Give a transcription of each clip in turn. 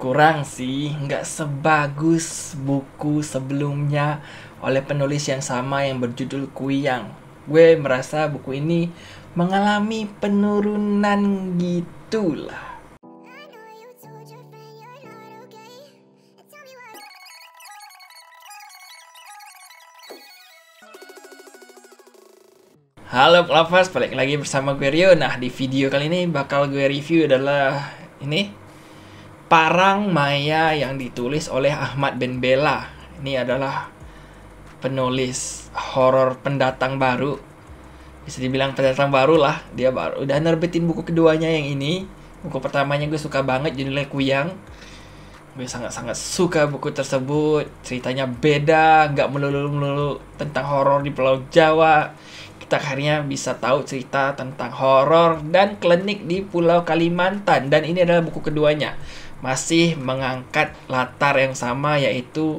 kurang sih, nggak sebagus buku sebelumnya oleh penulis yang sama yang berjudul Kuyang. Gue merasa buku ini mengalami penurunan gitulah. Halo Lovers, balik lagi bersama gue Rio. Nah, di video kali ini bakal gue review adalah ini Parang Maya yang ditulis oleh Ahmad Ben Bella. Ini adalah penulis horor pendatang baru. Bisa dibilang pendatang baru lah. Dia baru udah nerbitin buku keduanya yang ini. Buku pertamanya gue suka banget, judulnya Kuyang. Gue sangat-sangat suka buku tersebut. Ceritanya beda, nggak melulu-melulu tentang horor di Pulau Jawa. Kita akhirnya bisa tahu cerita tentang horor dan klinik di Pulau Kalimantan. Dan ini adalah buku keduanya. Masih mengangkat latar yang sama, yaitu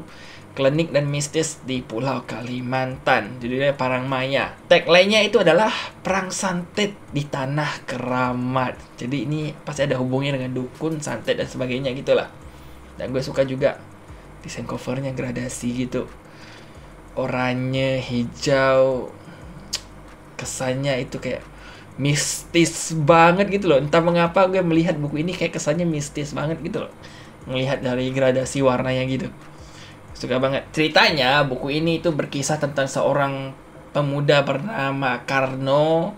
klinik dan mistis di Pulau Kalimantan. Judulnya Parang Maya. Tagline-nya itu adalah perang santet di tanah keramat. Jadi ini pasti ada hubungannya dengan dukun, santet, dan sebagainya gitulah. Dan gue suka juga desain covernya gradasi gitu. Oranye, hijau. Kesannya itu kayak mistis banget gitu loh. Entah mengapa gue melihat buku ini kayak kesannya mistis banget gitu loh. Melihat dari gradasi warnanya gitu. Suka banget. Ceritanya buku ini itu berkisah tentang seorang pemuda bernama Karno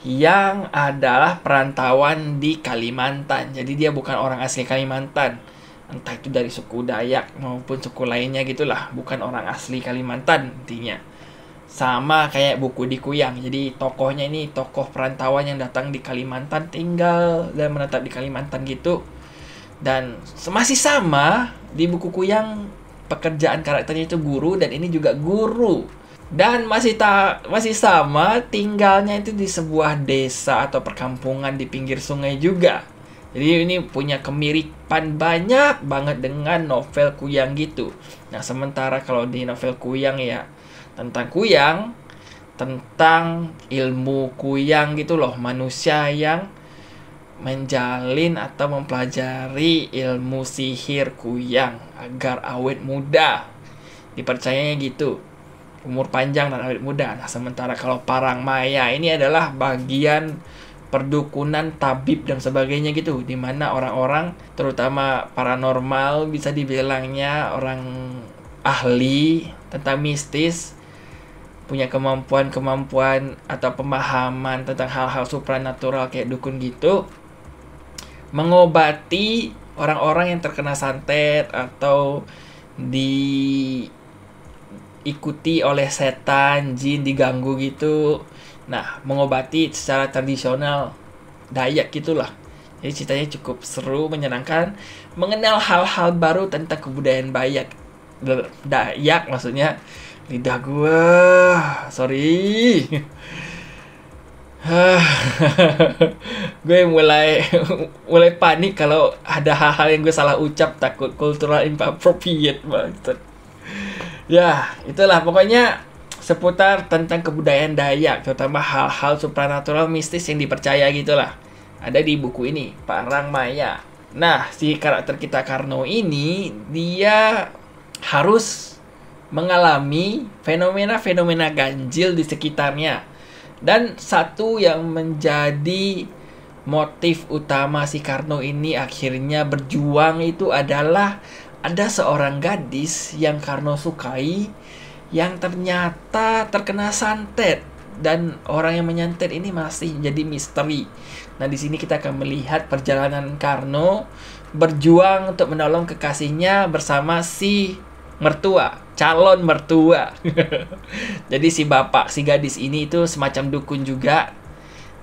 yang adalah perantauan di Kalimantan. Jadi dia bukan orang asli Kalimantan. Entah itu dari suku Dayak maupun suku lainnya gitulah. Bukan orang asli Kalimantan intinya. Sama kayak buku di Kuyang. Jadi tokohnya ini tokoh perantauan yang datang di Kalimantan, tinggal dan menetap di Kalimantan gitu. Dan masih sama di buku Kuyang, pekerjaan karakternya itu guru, dan ini juga guru. Dan masih sama tinggalnya itu di sebuah desa atau perkampungan di pinggir sungai juga. Jadi ini punya kemiripan banyak banget dengan novel Kuyang gitu. Nah, sementara kalau di novel Kuyang ya tentang Kuyang, tentang ilmu Kuyang gitu loh, manusia yang menjalin atau mempelajari ilmu sihir Kuyang agar awet muda, dipercayanya gitu, umur panjang dan awet muda. Nah, sementara kalau Parang Maya ini adalah bagian perdukunan, tabib dan sebagainya gitu, dimana orang-orang terutama paranormal, bisa dibilangnya orang ahli tentang mistis, punya kemampuan atau pemahaman tentang hal-hal supranatural kayak dukun gitu, mengobati orang-orang yang terkena santet atau diikuti oleh setan, jin, diganggu gitu. Nah, mengobati secara tradisional Dayak gitulah. Jadi ceritanya cukup seru, menyenangkan, mengenal hal-hal baru tentang kebudayaan Dayak maksudnya. Lidah gue, sorry. Gue mulai panik kalau ada hal-hal yang gue salah ucap, takut cultural inappropriate banget. Ya, itulah pokoknya seputar tentang kebudayaan Dayak, terutama hal-hal supranatural mistis yang dipercaya gitulah. Ada di buku ini, Parang Maya. Nah, si karakter kita Karno ini, dia harus mengalami fenomena-fenomena ganjil di sekitarnya. Dan satu yang menjadi motif utama si Karno ini akhirnya berjuang itu adalah ada seorang gadis yang Karno sukai yang ternyata terkena santet, dan orang yang menyantet ini masih jadi misteri. Nah, di sini kita akan melihat perjalanan Karno berjuang untuk menolong kekasihnya bersama si mertua, calon mertua. Jadi si gadis ini itu semacam dukun juga,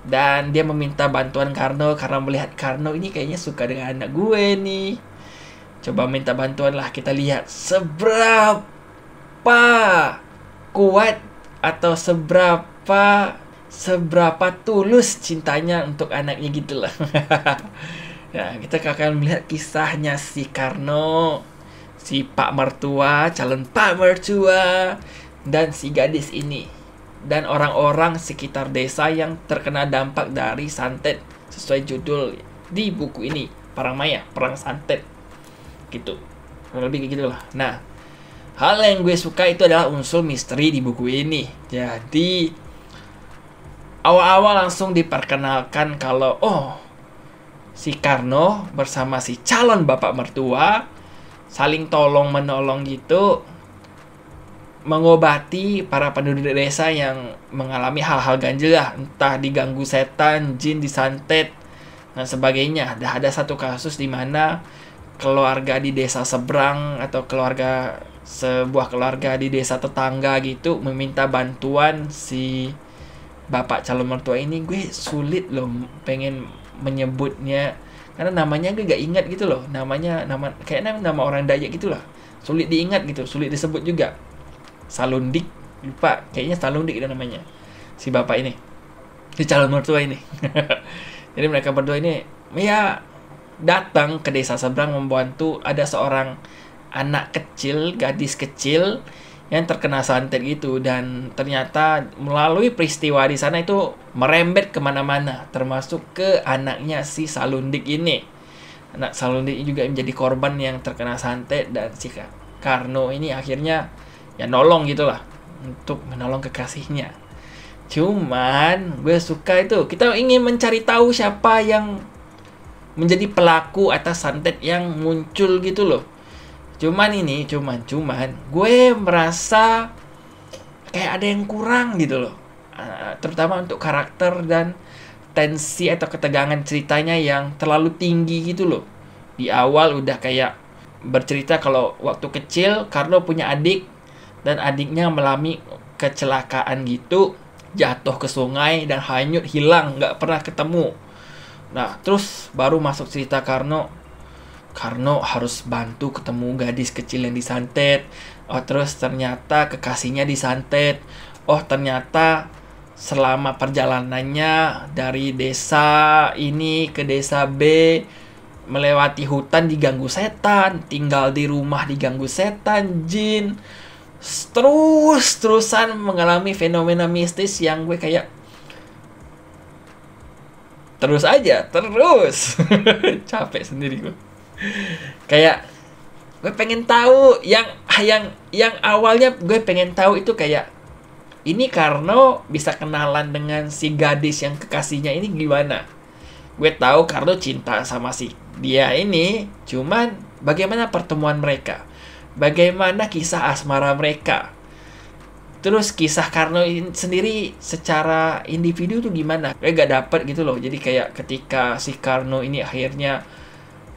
dan dia meminta bantuan Karno karena melihat Karno ini kayaknya suka dengan anak gue nih. Coba minta bantuan lah, kita lihat seberapa kuat atau seberapa tulus cintanya untuk anaknya gitulah. Ya, kita akan melihat kisahnya si Karno, si Pak Mertua, calon Pak Mertua, dan si gadis ini, dan orang-orang sekitar desa yang terkena dampak dari santet sesuai judul di buku ini, Parang Maya, Perang Santet. gitu. Lebih kayak gitulah. Nah, hal yang gue suka itu adalah unsur misteri di buku ini. Jadi awal-awal langsung diperkenalkan kalau si Karno bersama si calon bapak mertua saling tolong menolong gitu, mengobati para penduduk desa yang mengalami hal-hal ganjil lah, entah diganggu setan, jin, disantet dan sebagainya. Ada satu kasus di mana keluarga di desa seberang atau sebuah keluarga di desa tetangga gitu meminta bantuan si bapak calon mertua ini. Gue sulit loh pengen menyebutnya karena namanya gue gak ingat gitu loh. Kayaknya nama orang Dayak gitu lah. Sulit diingat gitu, sulit disebut juga. Salundik, lupa, kayaknya Salundik itu namanya. Si bapak ini, si calon mertua ini. Jadi mereka berdua ini ya datang ke desa seberang membantu. Ada seorang anak kecil, gadis kecil yang terkena santet gitu, dan ternyata melalui peristiwa di sana itu merembet kemana-mana, termasuk ke anaknya si Salundik ini. Anak Salundik juga menjadi korban yang terkena santet, dan si Karno ini akhirnya ya nolong gitulah untuk menolong kekasihnya. Cuman gue suka itu kita ingin mencari tahu siapa yang menjadi pelaku atas santet yang muncul gitu loh. Cuman gue merasa kayak ada yang kurang gitu loh. Terutama untuk karakter dan tensi atau ketegangan ceritanya yang terlalu tinggi gitu loh. Di awal udah kayak bercerita kalau waktu kecil Carlo punya adik dan adiknya mengalami kecelakaan gitu, jatuh ke sungai dan hanyut, hilang, nggak pernah ketemu. Nah, terus baru masuk cerita Karno harus bantu ketemu gadis kecil yang disantet. Terus ternyata kekasihnya disantet. Ternyata selama perjalanannya dari desa ini ke desa B, melewati hutan diganggu setan, tinggal di rumah diganggu setan, jin, terusan mengalami fenomena mistis yang gue kayak terus capek sendiri gue. Kayak gue pengen tahu yang awalnya gue pengen tahu itu kayak ini Karno bisa kenalan dengan si gadis yang kekasihnya ini gimana. Gue tahu Karno cinta sama si dia ini, cuman bagaimana pertemuan mereka, bagaimana kisah asmara mereka, terus kisah Karno sendiri secara individu tuh gimana. Gue gak dapet gitu loh. Jadi kayak ketika si Karno ini akhirnya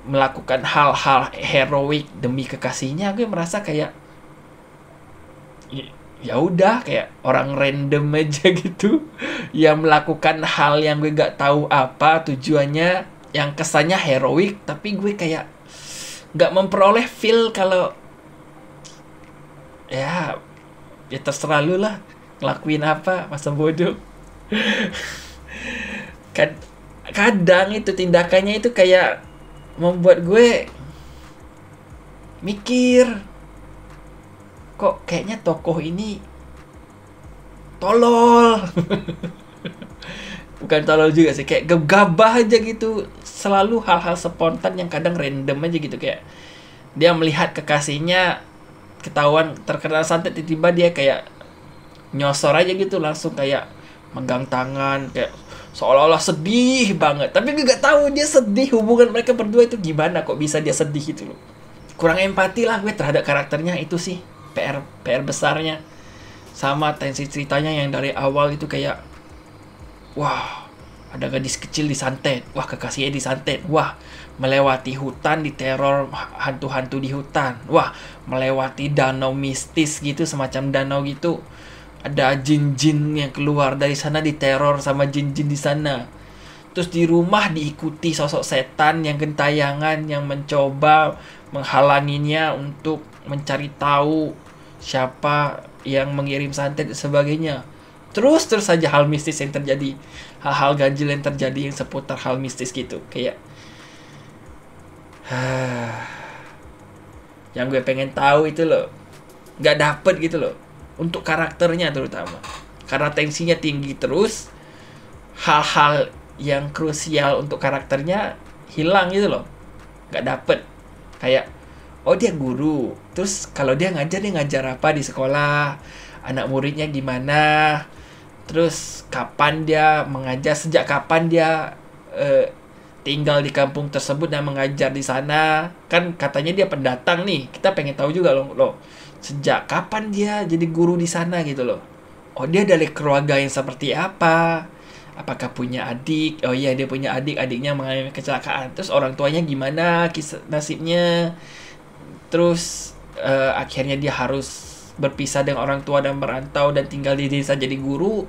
melakukan hal-hal heroik demi kekasihnya, gue merasa kayak ya udah kayak orang random aja gitu yang melakukan hal yang gue gak tahu apa tujuannya, yang kesannya heroik, tapi gue kayak gak memperoleh feel kalau ya terserah lu lah ngelakuin apa, masa bodoh. Kadang itu tindakannya itu kayak membuat gue mikir, kok kayaknya tokoh ini tolol. Bukan tolol juga sih, kayak gegabah aja gitu. Selalu hal-hal spontan yang kadang random aja gitu. Kayak dia melihat kekasihnya ketahuan terkena santet, tiba-tiba dia kayak nyosor aja gitu, langsung kayak megang tangan, kayak seolah-olah sedih banget. Tapi gue gak tahu dia sedih, hubungan mereka berdua itu gimana, kok bisa dia sedih gitu loh. Kurang empati lah gue terhadap karakternya, itu sih PR besarnya. Sama tensi ceritanya yang dari awal itu kayak, wah ada gadis kecil disantet, wah kekasihnya disantet, wah melewati hutan diteror hantu-hantu di hutan, wah melewati danau mistis gitu, semacam danau gitu, ada jin-jin yang keluar dari sana diteror sama jin-jin di sana. Terus di rumah diikuti sosok setan yang gentayangan yang mencoba menghalanginya untuk mencari tahu siapa yang mengirim santet dan sebagainya. Terus saja hal mistis yang terjadi, hal-hal ganjil yang terjadi yang seputar hal mistis gitu. Kayak yang gue pengen tahu itu loh, gak dapet gitu loh. Untuk karakternya terutama, karena tensinya tinggi terus, hal-hal yang krusial untuk karakternya hilang gitu loh, gak dapet. Kayak Oh, dia guru. Terus kalau dia ngajar apa di sekolah? Anak muridnya gimana? Terus kapan dia mengajar? Sejak kapan dia tinggal di kampung tersebut dan mengajar di sana? Kan katanya dia pendatang nih. Kita pengen tahu juga loh. Sejak kapan dia jadi guru di sana gitu loh. Oh, dia dari keluarga yang seperti apa? Apakah punya adik? Oh iya, dia punya adik. Adiknya mengalami kecelakaan. Terus orang tuanya gimana kisah nasibnya? Terus akhirnya dia harus berpisah dengan orang tua dan merantau dan tinggal di desa jadi guru.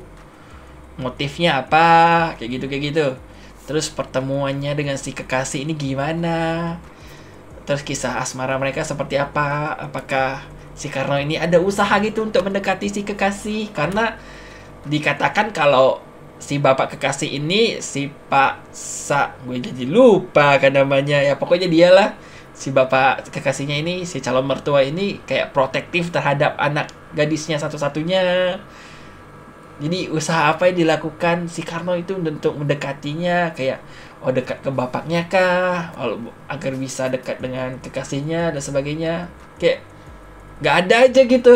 Motifnya apa? Kayak gitu. Terus pertemuannya dengan si kekasih ini gimana? Terus kisah asmara mereka seperti apa? Apakah si Karno ini ada usaha gitu untuk mendekati si kekasih? Karena dikatakan kalau si bapak kekasih ini, si Pak gue jadi lupa kan namanya. Ya pokoknya dialah. Si bapak kekasihnya ini, si calon mertua ini kayak protektif terhadap anak gadisnya satu-satunya. Jadi usaha apa yang dilakukan si Karno itu untuk mendekatinya, kayak dekat ke bapaknya kah, agar bisa dekat dengan kekasihnya dan sebagainya. Kayak nggak ada aja gitu.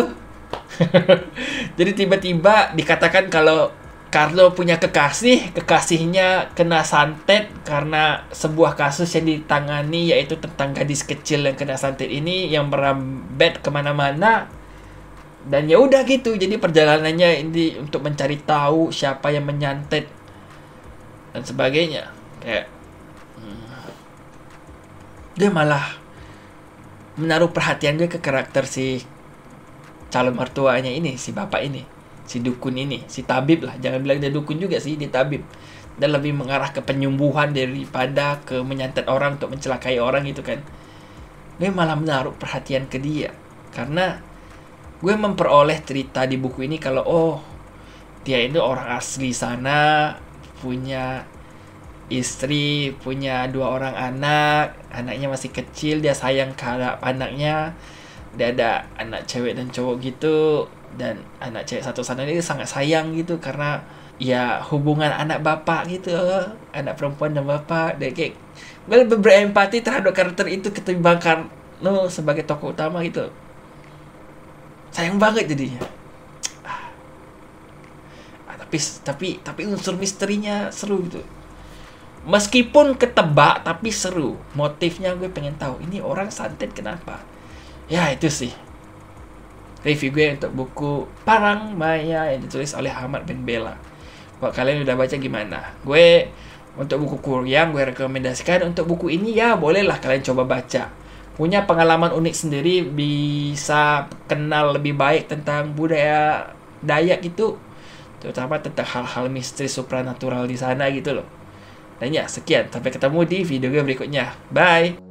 Jadi tiba-tiba dikatakan kalau Carlo punya kekasihnya kena santet karena sebuah kasus yang ditangani, yaitu tentang gadis kecil yang kena santet ini yang merambat kemana-mana. Dan ya udah gitu, jadi perjalanannya ini untuk mencari tahu siapa yang menyantet dan sebagainya. Kayak dia malah menaruh perhatian dia ke karakter si calon mertuanya ini, si bapak ini, si dukun ini, si tabib lah. Jangan bilang dia dukun juga sih, dia tabib. Dan lebih mengarah ke penyembuhan daripada ke menyantet orang untuk mencelakai orang gitu kan. Dia malah menaruh perhatian ke dia. Karena gue memperoleh cerita di buku ini kalau dia itu orang asli sana, punya istri, punya 2 orang anak, anaknya masih kecil, dia sayang terhadap anaknya. Dia ada anak cewek dan cowok gitu, dan anak cewek satu sana ini sangat sayang gitu karena ya hubungan anak bapak gitu, anak perempuan dan bapak. Dia kayak gue lebih berempati terhadap karakter itu ketimbang Karno sebagai tokoh utama gitu. Sayang banget jadinya. Tapi unsur misterinya seru gitu. Meskipun ketebak tapi seru. Motifnya gue pengen tahu, ini orang santet kenapa. Ya itu sih review gue untuk buku Parang Maya yang ditulis oleh Ahmad Ben Bella. Kalau kalian udah baca gimana? Gue untuk buku Korean gue rekomendasikan. Untuk buku ini ya bolehlah kalian coba baca. Punya pengalaman unik sendiri, bisa kenal lebih baik tentang budaya Dayak gitu, terutama tentang hal-hal misteri supranatural di sana gitu loh. Dan ya sekian, sampai ketemu di video gue berikutnya. Bye.